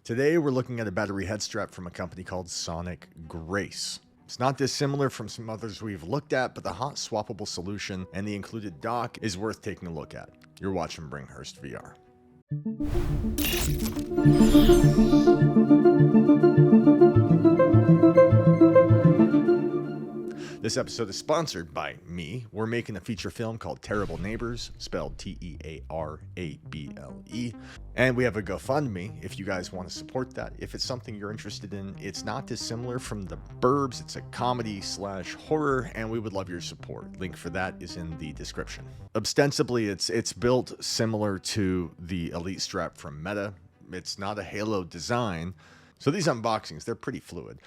Today we're looking at a battery head strap from a company called Sonic Grace. It's not dissimilar from some others we've looked at, but the hot swappable solution and the included dock is worth taking a look at. You're watching Bringhurst VR. This episode is sponsored by me. We're making a feature film called Terrible Neighbors, spelled T-E-A-R-A-B-L-E. And we have a GoFundMe if you guys want to support that. If it's something you're interested in, it's not dissimilar from The Burbs. It's a comedy/horror, and we would love your support. Link for that is in the description. Ostensibly, it's built similar to the Elite strap from Meta. It's not a Halo design. So these unboxings, they're pretty fluid.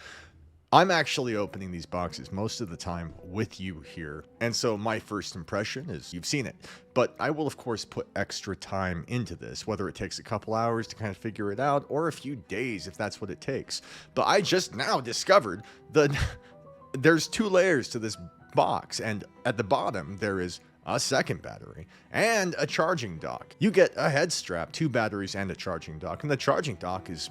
I'm actually opening these boxes most of the time with you here, and so my first impression is you've seen it. But I will, of course, put extra time into this, whether it takes a couple hours to kind of figure it out, or a few days if that's what it takes. But I just now discovered that there's two layers to this box, and at the bottom there is a second battery and a charging dock. You get a head strap, two batteries, and a charging dock, and the charging dock is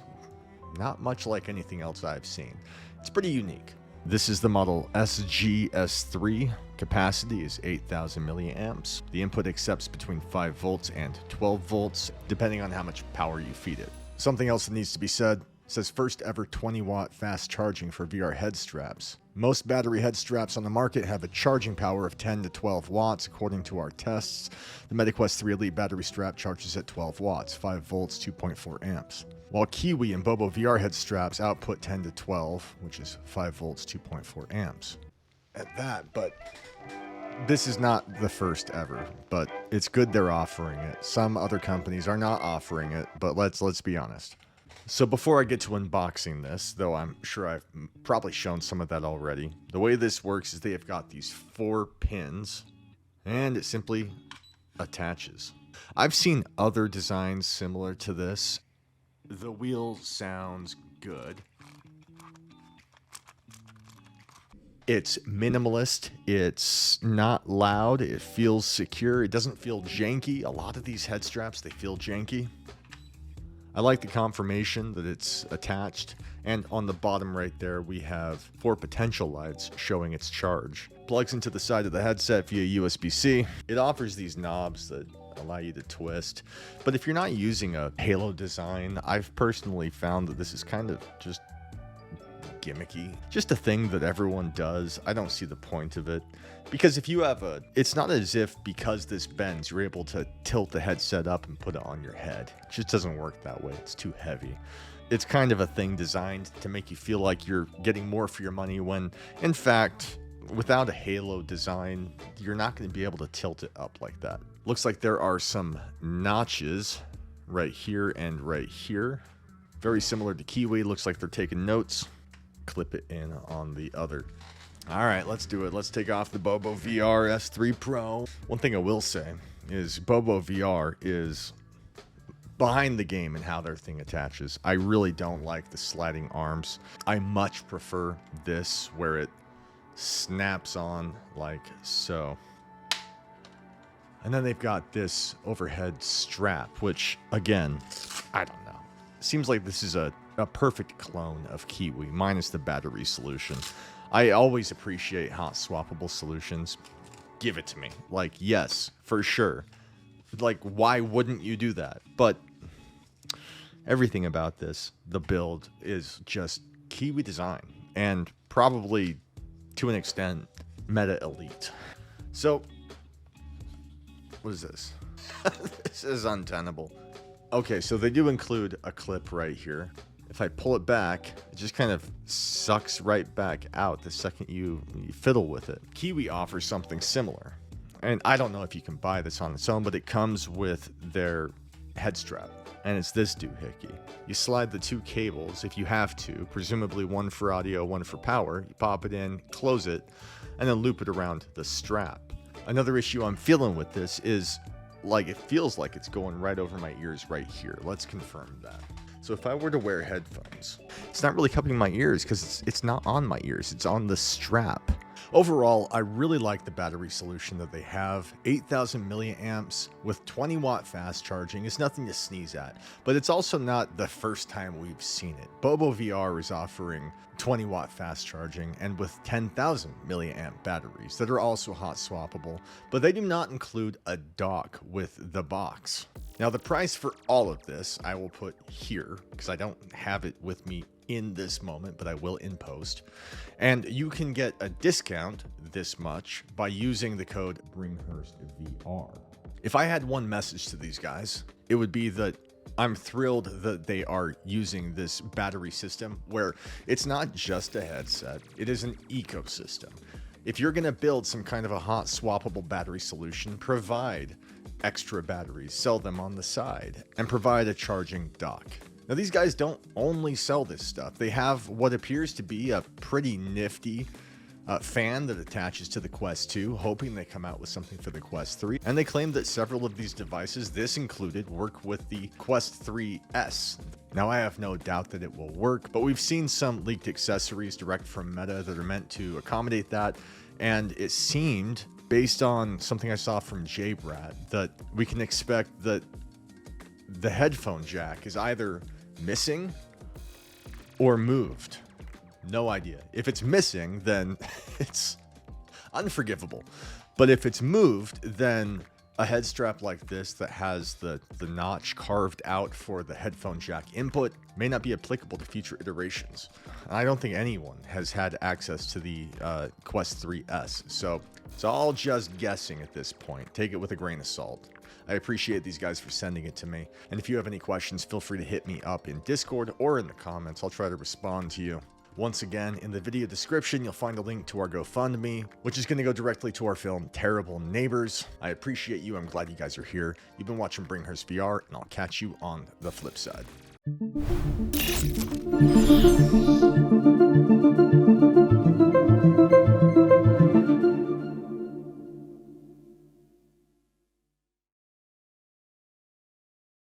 not much like anything else I've seen. It's pretty unique. This is the model SGS3. Capacity is 8,000 milliamps. The input accepts between 5 volts and 12 volts, depending on how much power you feed it. Something else that needs to be said, it says first ever 20 watt fast charging for VR head straps. Most battery head straps on the market have a charging power of 10 to 12 watts, according to our tests. The MetaQuest 3 Elite battery strap charges at 12 watts, 5 volts, 2.4 amps. While Kiwi and Bobo VR head straps output 10 to 12, which is 5 volts, 2.4 amps. At that, but this is not the first ever, but it's good they're offering it. Some other companies are not offering it, but let's be honest. So before I get to unboxing this, though I'm sure I've probably shown some of that already, the way this works is they have got these 4 pins, and it simply attaches. I've seen other designs similar to this. The wheel sounds good. It's minimalist. It's not loud. It feels secure. It doesn't feel janky. A lot of these head straps, they feel janky. I like the confirmation that it's attached. And on the bottom right there, we have 4 potential lights showing its charge. Plugs into the side of the headset via USB-C. It offers these knobs that allow you to twist. But if you're not using a Halo design, I've personally found that this is kind of just gimmicky. Just a thing that everyone does. I don't see the point of it. Because if you have it's not as if because this bends, you're able to tilt the headset up and put it on your head. It just doesn't work that way. It's too heavy. It's kind of a thing designed to make you feel like you're getting more for your money when, in fact, without a Halo design, you're not going to be able to tilt it up like that. Looks like there are some notches right here and right here. Very similar to Kiwi. Looks like they're taking notes. Clip it in on the other. All right, let's do it. Let's take off the Bobo VR S3 Pro. One thing I will say is Bobo VR is behind the game in how their thing attaches. I really don't like the sliding arms. I much prefer this where it snaps on like so. And then they've got this overhead strap, which again, I don't know. Seems like this is a perfect clone of Kiwi, minus the battery solution. I always appreciate hot swappable solutions. Give it to me. Like, yes, for sure. Like, why wouldn't you do that? But everything about this, the build, is just Kiwi design. And probably, to an extent, Meta Elite. So, what is this? This is untenable. Okay, so they do include a clip right here. If I pull it back, it just kind of sucks right back out the second you fiddle with it. Kiwi offers something similar. And I don't know if you can buy this on its own, but it comes with their head strap. And it's this doohickey. You slide the 2 cables if you have to, presumably one for audio, one for power. You pop it in, close it, and then loop it around the strap. Another issue I'm feeling with this is, like, it feels like it's going right over my ears right here. Let's confirm that. So if I were to wear headphones, it's not really cupping my ears because it's not on my ears. It's on the strap. Overall, I really like the battery solution that they have. 8,000 milliamps with 20-watt fast charging is nothing to sneeze at, but it's also not the first time we've seen it. Bobo VR is offering 20-watt fast charging and with 10,000 milliamp batteries that are also hot swappable, but they do not include a dock with the box. Now, the price for all of this I will put here because I don't have it with me in this moment, but I will in post. And you can get a discount this much by using the code BringHurstVR. If I had one message to these guys, it would be that I'm thrilled that they are using this battery system where it's not just a headset, it is an ecosystem. If you're going to build some kind of a hot swappable battery solution, provide extra batteries, sell them on the side, and provide a charging dock. Now, these guys don't only sell this stuff. They have what appears to be a pretty nifty fan that attaches to the Quest 2, hoping they come out with something for the Quest 3. And they claim that several of these devices, this included, work with the Quest 3S. Now, I have no doubt that it will work, but we've seen some leaked accessories direct from Meta that are meant to accommodate that. And it seemed, based on something I saw from JBrat, that we can expect that the headphone jack is either missing or moved. No idea. If it's missing, then it's unforgivable. But if it's moved, then a head strap like this that has the notch carved out for the headphone jack input may not be applicable to future iterations. I don't think anyone has had access to the Quest 3S, so it's all just guessing at this point. Take it with a grain of salt. I appreciate these guys for sending it to me. And if you have any questions, feel free to hit me up in Discord or in the comments. I'll try to respond to you. Once again, in the video description, you'll find a link to our GoFundMe, which is going to go directly to our film, Terrible Neighbors. I appreciate you. I'm glad you guys are here. You've been watching Bringhurst VR, and I'll catch you on the flip side.